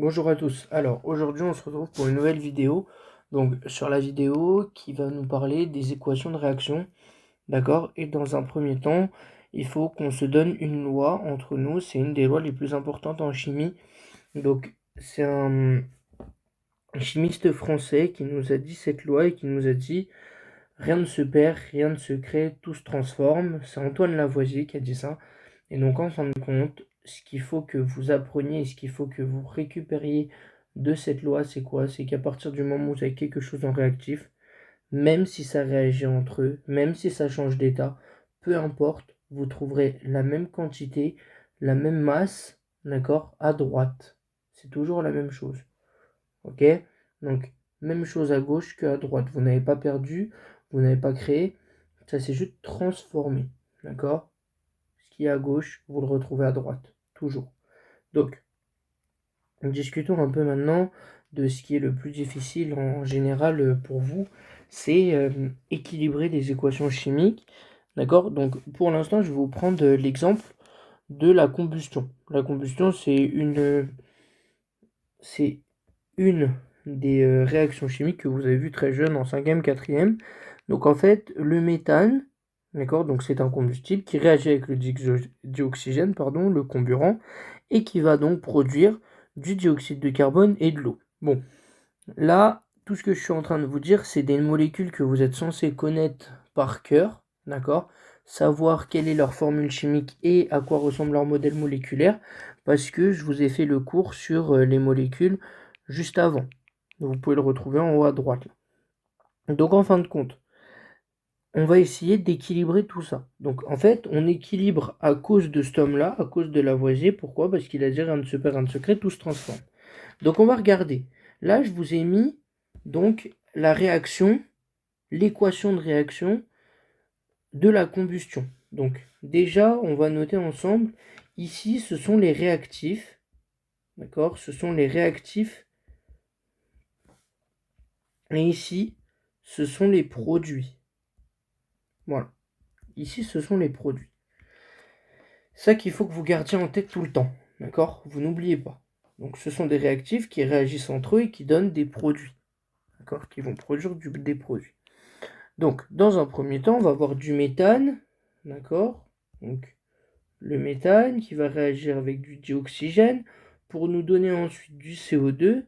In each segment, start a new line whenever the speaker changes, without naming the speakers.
Bonjour à tous. Alors aujourd'hui on se retrouve pour une nouvelle vidéo. Donc sur la vidéo qui va nous parler des équations de réaction. D'accord? Et dans un premier temps, il faut qu'on se donne une loi entre nous. C'est une des lois les plus importantes en chimie. Donc c'est un chimiste français qui nous a dit cette loi et qui nous a dit rien ne se perd, rien ne se crée, tout se transforme. C'est Antoine Lavoisier qui a dit ça. Et donc en fin de compte, ce qu'il faut que vous appreniez, ce qu'il faut que vous récupériez de cette loi, c'est quoi? C'est qu'à partir du moment où vous avez quelque chose en réactif, même si ça réagit entre eux, même si ça change d'état, peu importe, vous trouverez la même quantité, la même masse, d'accord, à droite. C'est toujours la même chose. Ok? Donc, même chose à gauche que à droite. Vous n'avez pas perdu, vous n'avez pas créé, ça s'est juste transformé. D'accord? Ce qui est à gauche, vous le retrouvez à droite. Toujours. Donc, discutons un peu maintenant de ce qui est le plus difficile en général pour vous. C'est équilibrer des équations chimiques. D'accord? Donc, pour l'instant, je vais vous prendre l'exemple de la combustion. La combustion, c'est une des réactions chimiques que vous avez vues très jeune en 5e, 4e. Donc en fait, le méthane, d'accord, donc c'est un combustible qui réagit avec le dioxygène, pardon, le comburant, et qui va donc produire du dioxyde de carbone et de l'eau. Bon, là, tout ce que je suis en train de vous dire, c'est des molécules que vous êtes censés connaître par cœur, d'accord, savoir quelle est leur formule chimique et à quoi ressemble leur modèle moléculaire, parce que je vous ai fait le cours sur les molécules juste avant. Vous pouvez le retrouver en haut à droite. Donc en fin de compte, on va essayer d'équilibrer tout ça. Donc en fait, on équilibre à cause de cet homme-là, à cause de Lavoisier. Pourquoi? Parce qu'il a dit rien ne se perd, rien ne se crée, tout se transforme. Donc on va regarder. Là, je vous ai mis donc la réaction, l'équation de réaction de la combustion. Donc déjà, on va noter ensemble, ici, ce sont les réactifs. D'accord? Ce sont les réactifs. Et ici, ce sont les produits. Voilà. Ici, ce sont les produits. Ça qu'il faut que vous gardiez en tête tout le temps. D'accord? Vous n'oubliez pas. Donc ce sont des réactifs qui réagissent entre eux et qui donnent des produits. D'accord? Qui vont produire des produits. Donc, dans un premier temps, on va avoir du méthane. D'accord? Donc, le méthane qui va réagir avec du dioxygène pour nous donner ensuite du CO2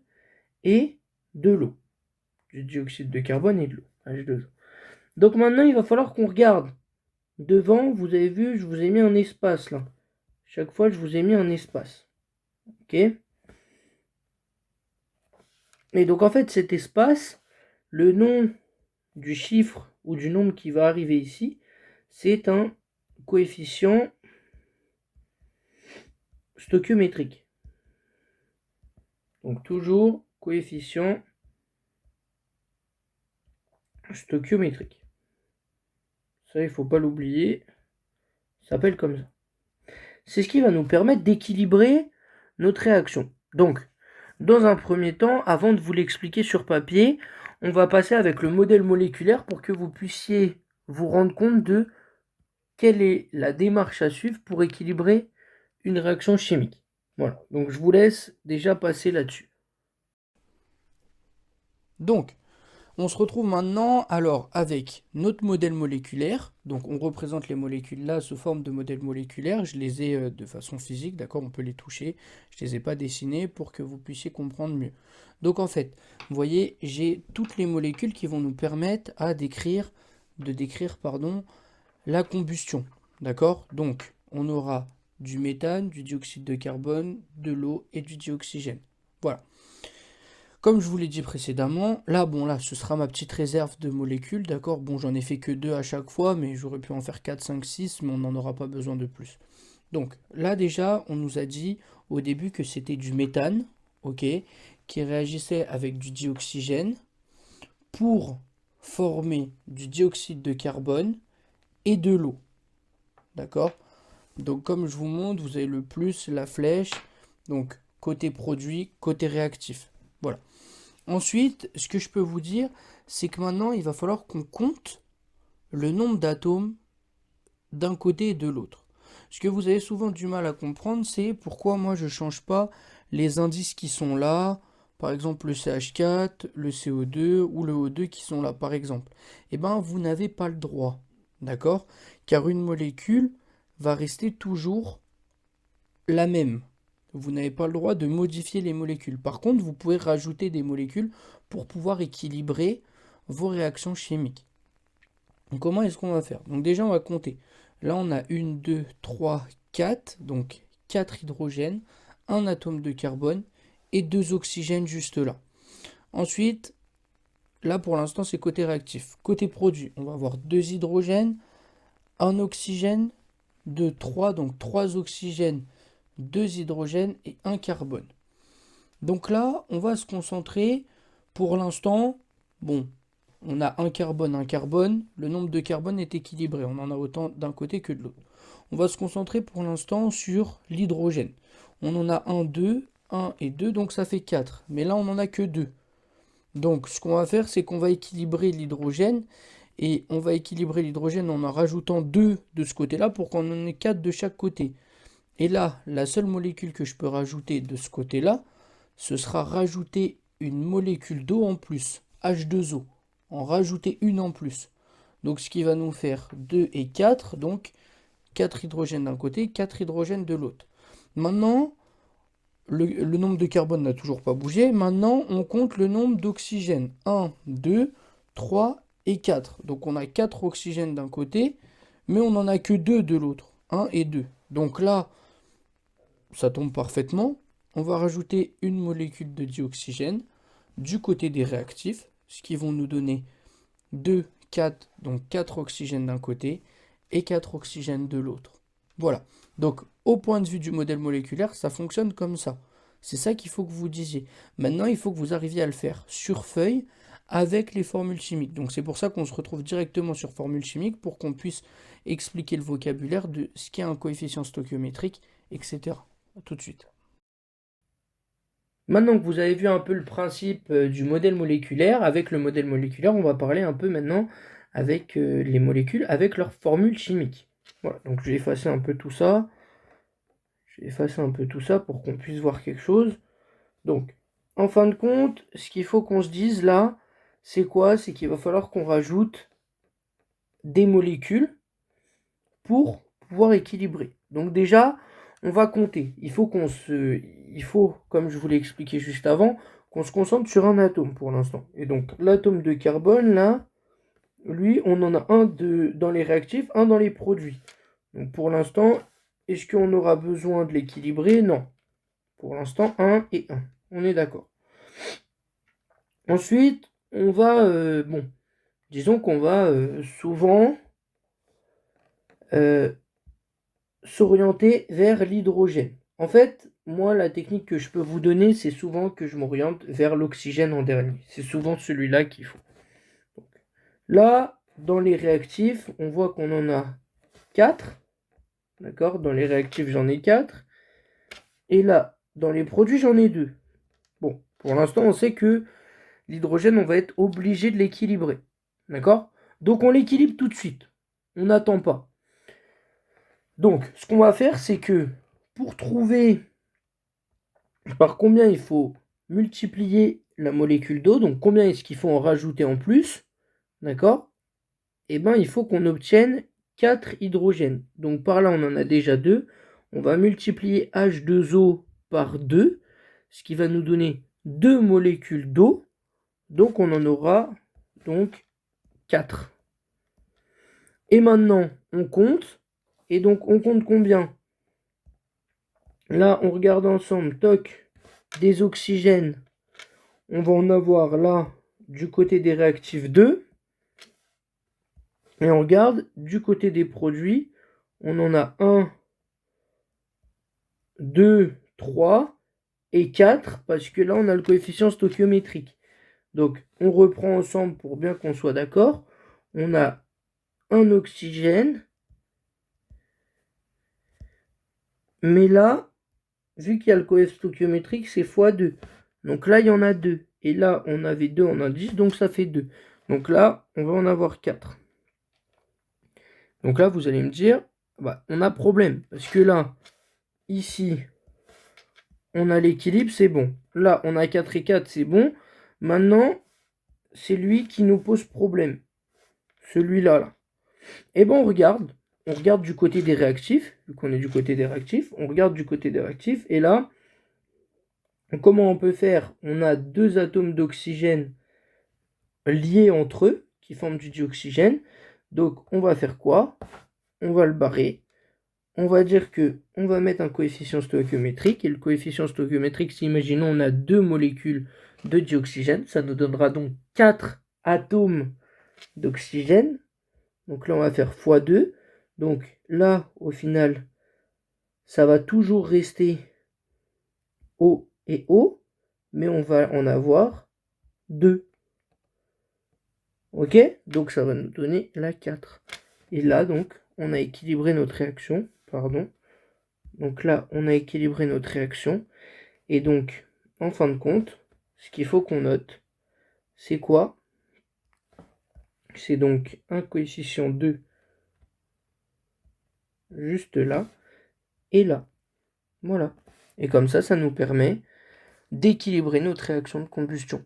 et de l'eau. Du dioxyde de carbone et de l'eau. H2O. Donc maintenant, il va falloir qu'on regarde. Devant, vous avez vu, je vous ai mis un espace là. Chaque fois, je vous ai mis un espace. Ok? Et donc en fait, cet espace, le nom du chiffre ou du nombre qui va arriver ici, c'est un coefficient stoichiométrique. Donc toujours coefficient stoichiométrique. Ça, il ne faut pas l'oublier. Ça s'appelle comme ça. C'est ce qui va nous permettre d'équilibrer notre réaction. Donc, dans un premier temps, avant de vous l'expliquer sur papier, on va passer avec le modèle moléculaire pour que vous puissiez vous rendre compte de quelle est la démarche à suivre pour équilibrer une réaction chimique. Voilà, donc je vous laisse déjà passer là-dessus.
Donc, on se retrouve maintenant alors avec notre modèle moléculaire. Donc, on représente les molécules là sous forme de modèle moléculaire. Je les ai de façon physique, d'accord? On peut les toucher. Je ne les ai pas dessinés pour que vous puissiez comprendre mieux. Donc, en fait, vous voyez, j'ai toutes les molécules qui vont nous permettre de décrire, la combustion, d'accord? Donc, on aura du méthane, du dioxyde de carbone, de l'eau et du dioxygène. Voilà. Comme je vous l'ai dit précédemment, là, ce sera ma petite réserve de molécules, d'accord? Bon, j'en ai fait que 2 à chaque fois, mais j'aurais pu en faire 4, 5, 6, mais on n'en aura pas besoin de plus. Donc, là, déjà, on nous a dit au début que c'était du méthane, ok, qui réagissait avec du dioxygène pour former du dioxyde de carbone et de l'eau, d'accord? Donc, comme je vous montre, vous avez le plus, la flèche, donc côté produit, côté réactif. Voilà. Ensuite, ce que je peux vous dire, c'est que maintenant, il va falloir qu'on compte le nombre d'atomes d'un côté et de l'autre. Ce que vous avez souvent du mal à comprendre, c'est pourquoi moi je ne change pas les indices qui sont là, par exemple le CH4, le CO2 ou le O2 qui sont là, par exemple, eh ben, vous n'avez pas le droit, d'accord? Car une molécule va rester toujours la même. Vous n'avez pas le droit de modifier les molécules. Par contre, vous pouvez rajouter des molécules pour pouvoir équilibrer vos réactions chimiques. Donc, comment est-ce qu'on va faire? Donc déjà, on va compter. Là, on a 1, 2, 3, 4. Donc 4 hydrogènes, un atome de carbone et 2 oxygènes juste là. Ensuite, là pour l'instant, c'est côté réactif. Côté produit, on va avoir 2 hydrogènes, un oxygène, 2, 3. Donc 3 oxygènes, 2 hydrogènes et un carbone. Donc là, on va se concentrer pour l'instant. Bon, on a un carbone. Le nombre de carbone est équilibré. On en a autant d'un côté que de l'autre. On va se concentrer pour l'instant sur l'hydrogène. On en a 1, 2, 1 et 2, donc ça fait 4. Mais là, on n'en a que 2. Donc, ce qu'on va faire, c'est qu'on va équilibrer l'hydrogène. Et on va équilibrer l'hydrogène en rajoutant 2 de ce côté-là pour qu'on en ait 4 de chaque côté. Et là, la seule molécule que je peux rajouter de ce côté-là, ce sera rajouter une molécule d'eau en plus, H2O, en rajouter une en plus. Donc ce qui va nous faire 2 et 4, donc 4 hydrogènes d'un côté, 4 hydrogènes de l'autre. Maintenant, le nombre de carbone n'a toujours pas bougé. Maintenant, on compte le nombre d'oxygènes. 1, 2, 3 et 4. Donc on a 4 oxygènes d'un côté, mais on n'en a que 2 de l'autre. 1 et 2. Donc là, ça tombe parfaitement. On va rajouter une molécule de dioxygène du côté des réactifs, ce qui vont nous donner 2, 4, donc 4 oxygènes d'un côté et 4 oxygènes de l'autre. Voilà. Donc, au point de vue du modèle moléculaire, ça fonctionne comme ça. C'est ça qu'il faut que vous disiez. Maintenant, il faut que vous arriviez à le faire sur feuille avec les formules chimiques. Donc, c'est pour ça qu'on se retrouve directement sur formules chimiques pour qu'on puisse expliquer le vocabulaire de ce qu'est un coefficient stoichiométrique, etc. A tout de suite.
Maintenant que vous avez vu un peu le principe du modèle moléculaire, avec le modèle moléculaire, on va parler un peu maintenant avec les molécules, avec leurs formules chimiques. Voilà, donc je vais effacer un peu tout ça. Je vais effacer un peu tout ça pour qu'on puisse voir quelque chose. Donc, en fin de compte, ce qu'il faut qu'on se dise là, c'est quoi? C'est qu'il va falloir qu'on rajoute des molécules pour pouvoir équilibrer. Donc déjà, on va compter. Il faut, comme je vous l'ai expliqué juste avant, qu'on se concentre sur un atome pour l'instant. Et donc l'atome de carbone, là, lui, on en a un dans les réactifs, un dans les produits. Donc pour l'instant, est-ce qu'on aura besoin de l'équilibrer? Non. Pour l'instant, 1 et 1. On est d'accord. Ensuite, on va, disons qu'on va souvent s'orienter vers l'hydrogène. En fait, moi, la technique que je peux vous donner, c'est souvent que je m'oriente vers l'oxygène en dernier. C'est souvent celui-là qu'il faut. Donc, là, dans les réactifs, on voit qu'on en a 4. D'accord? Dans les réactifs, j'en ai 4. Et là, dans les produits, j'en ai 2. Bon, pour l'instant, on sait que l'hydrogène, on va être obligé de l'équilibrer. D'accord? Donc, on l'équilibre tout de suite. On n'attend pas. Donc, ce qu'on va faire, c'est que pour trouver par combien il faut multiplier la molécule d'eau, donc combien est-ce qu'il faut en rajouter en plus, d'accord? Eh bien, il faut qu'on obtienne 4 hydrogènes. Donc par là, on en a déjà 2. On va multiplier H2O par 2, ce qui va nous donner 2 molécules d'eau. Donc on en aura donc 4. Et maintenant, on compte. Et donc, on compte combien? Là, on regarde ensemble. Toc, des oxygènes. On va en avoir là, du côté des réactifs 2. Et on regarde, du côté des produits, on en a 1, 2, 3 et 4. Parce que là, on a le coefficient stoichiométrique. Donc, on reprend ensemble pour bien qu'on soit d'accord. On a un oxygène. Mais là, vu qu'il y a le coefficient stoichiométrique, c'est x2. Donc là, il y en a 2. Et là, on avait 2 en indice, donc ça fait 2. Donc là, on va en avoir 4. Donc là, vous allez me dire, bah, on a problème. Parce que là, ici, on a l'équilibre, c'est bon. Là, on a 4 et 4, c'est bon. Maintenant, c'est lui qui nous pose problème. Celui-là, là. Et ben, on regarde du côté des réactifs, vu qu'on est du côté des réactifs, on regarde du côté des réactifs, et là, comment on peut faire? On a deux atomes d'oxygène liés entre eux, qui forment du dioxygène. Donc, on va faire quoi? On va le barrer. On va dire que on va mettre un coefficient stoichiométrique. Et le coefficient stoichiométrique, si imaginons on a deux molécules de dioxygène, ça nous donnera donc 4 atomes d'oxygène. Donc là, on va faire x2. Donc là, au final, ça va toujours rester O et O, mais on va en avoir 2. Ok? Donc ça va nous donner la 4. Et là, donc, on a équilibré notre réaction. Pardon. Donc là, on a équilibré notre réaction. Et donc, en fin de compte, ce qu'il faut qu'on note, c'est quoi? C'est donc un coefficient 2 juste là et là. Voilà. Et comme ça nous permet d'équilibrer notre réaction de combustion.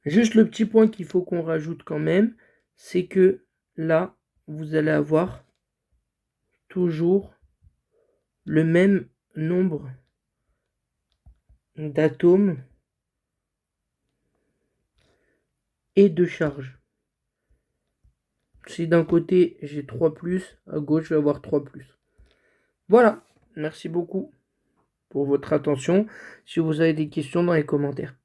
Juste le petit point qu'il faut qu'on rajoute quand même, c'est que là, vous allez avoir toujours le même nombre d'atomes et de charges. Si d'un côté j'ai 3+, à gauche je vais avoir 3+. Voilà, merci beaucoup pour votre attention. Si vous avez des questions, dans les commentaires.